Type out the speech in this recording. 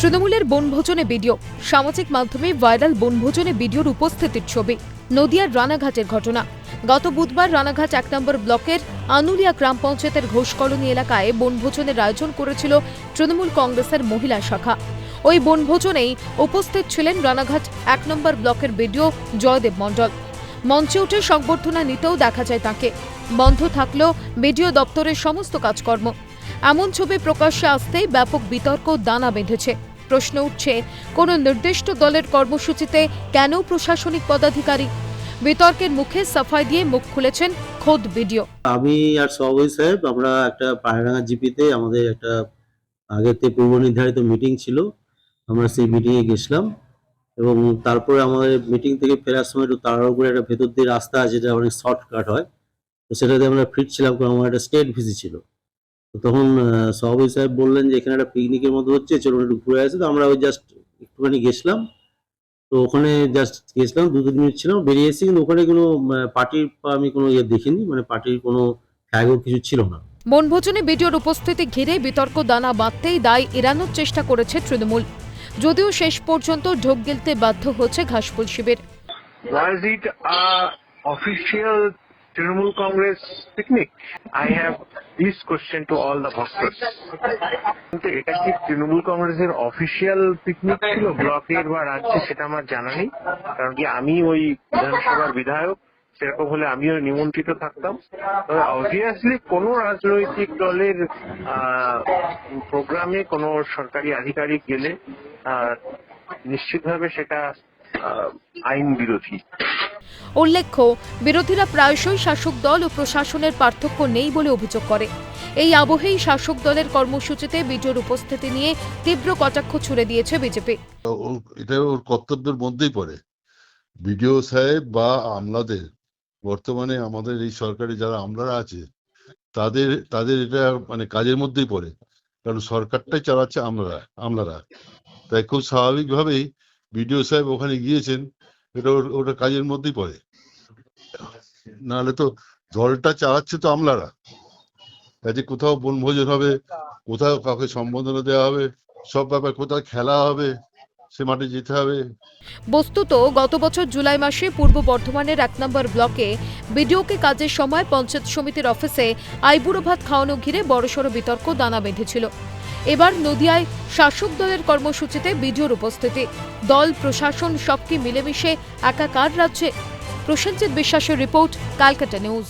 তৃণমূলের বনভোজনে ভিডিও, সামাজিক মাধ্যমে ভাইরাল বনভোজনে ভিডিওর উপস্থিতির ছবি। নদিয়ার রানাঘাটের ঘটনা। গত বুধবার রানাঘাট ১ নম্বর ব্লকের আনুলিয়া গ্রাম পঞ্চায়েতের ঘোষ কলোনি এলাকায় বনভোজনের আয়োজন করেছিল তৃণমূল কংগ্রেসের মহিলা শাখা। ওই বনভোজনেই উপস্থিত ছিলেন রানাঘাট ১ নম্বর ব্লকের বিডিও জয়দেব মণ্ডল। মঞ্চে উঠে সংবর্ধনা নিতেও দেখা যায় তাঁকে। বন্ধ থাকলেও বিডিও দপ্তরের সমস্ত কাজকর্ম। এমন ছবি প্রকাশ্যে আসতেই ব্যাপক বিতর্ক দানা বেঁধেছে। প্রশ্ন উঠছে, কোন নির্দিষ্ট দলের কর্মসূচিতে কেন প্রশাসনিক পদাধিকারী? বিতর্কের মুখে সাফাই দিয়ে মুখ খুলেছেন খোদ বিডিও। আমি আর সভাপতি সাহেব আমরা একটা পায়রাডাঙ্গা জিপিতে আমাদের একটা আগেতে পূর্ব নির্ধারিত মিটিং ছিল, আমরা সেই মিটিংয়ে গেছিলাম এবং তারপরে আমাদের মিটিং থেকে ফেরার সময় একটু তাড়াহুড়ো করে একটা ভেতর দিয়ে রাস্তা আছে যেটা অনেক শর্টকাট হয়, তো সেটাতে আমরা ফিরছিলাম কারণ আমার একটা স্টেট ভিসি ছিল। তো তখন সভাপতি সাহেব বললেন যে এখানে একটা পিকনিকের মতো হচ্ছে, চলুন একটু ঘুরে আসি। তো আমরা ওই জাস্ট একটুখানি গেছিলাম, তো ওখানে জাস্ট গেছিলাম ২-৩ মিনিট ছিলাম, বেরিয়ে এসেছি। কিন্তু ওখানে কোনো পার্টির আমি কোনো দেখিনি, মানে পার্টির কোনো ফ্ল্যাগও কিছু ছিল না। বনভোজনে ভিডিওর উপস্থিতি ঘিরে বিতর্ক দানা বাঁধতেই দায় এড়ানোর চেষ্টা করেছে তৃণমূল, যদিও শেষ পর্যন্ত ঢোক গিলতে বাধ্য হচ্ছে ঘাসফুল শিবির। Was it a official Trinamool Congress picnic? I have this question to all the voters. কিন্তু এটা কি তৃণমূল কংগ্রেসের অফিসিয়াল পিকনিক ছিল ব্লকের বা রাজ্যে, সেটা আমার জানা নেই। কারণ কি আমি ওই বিধানসভার বিধায়ক, সেরকম হলে আমিও নিমন্ত্রিত থাকতাম। তবে অবভিয়াসলি কোনো রাজনৈতিক দলের প্রোগ্রামে কোনো সরকারি আধিকারিক গেলে নিশ্চিতভাবে সেটা আইন বিরোধী। উল্লেখ্য, বিরোধীরা প্রায়শই শাসক দল ও প্রশাসনের পার্থক্য নেই বলে অভিযোগ করে। এই আবহেই শাসক দলের কর্মসূচিতে ভিডিওর উপস্থিতি নিয়ে তীব্র কটাক্ষ ছুড়ে দিয়েছে বিজেপি। এটা ওর কর্তব্যের মধ্যেই পড়ে। বিডিও সাহেব বা আমলাদের, বর্তমানে আমাদের এই সরকারে যারা আমলারা আছে তাদের এটা মানে কাজের মধ্যেই পড়ে, কারণ সরকারটাই চালাচ্ছে আমলারা। তাই খুব স্বাভাবিকভাবেই বিডিও সাহেব ওখানে গিয়েছেন, এটা ওটা কাজের মধ্যেই পড়ে। নাহলে তো দলটা চালাচ্ছে তো আমলারা। কাজে কোথাও বনভোজন হবে, কোথাও কাউকে সম্বোধনা দেওয়া হবে, সব ব্যাপার, কোথাও খেলা হবে, সে মাঠে যেতে হবে। বস্তুত গত বছর জুলাই মাসে পূর্ব বর্ধমানের ১ নম্বর ব্লকে বিডিওকে কাজের সময় পঞ্চায়েত সমিতির অফিসে আইবুড়ো ভাত খাওয়ানো ঘিরে বড়সড় বিতর্ক দানা বেঁধেছিল। এবার নদিয়ায় শাসক দলের কর্মসূচিতে বিডিওর উপস্থিতি। দল প্রশাসন সবকি মিলেমিশে একাকার রাজ্যে। প্রসেনজিৎ বিশ্বাসের রিপোর্ট, ক্যালকাটা নিউজ।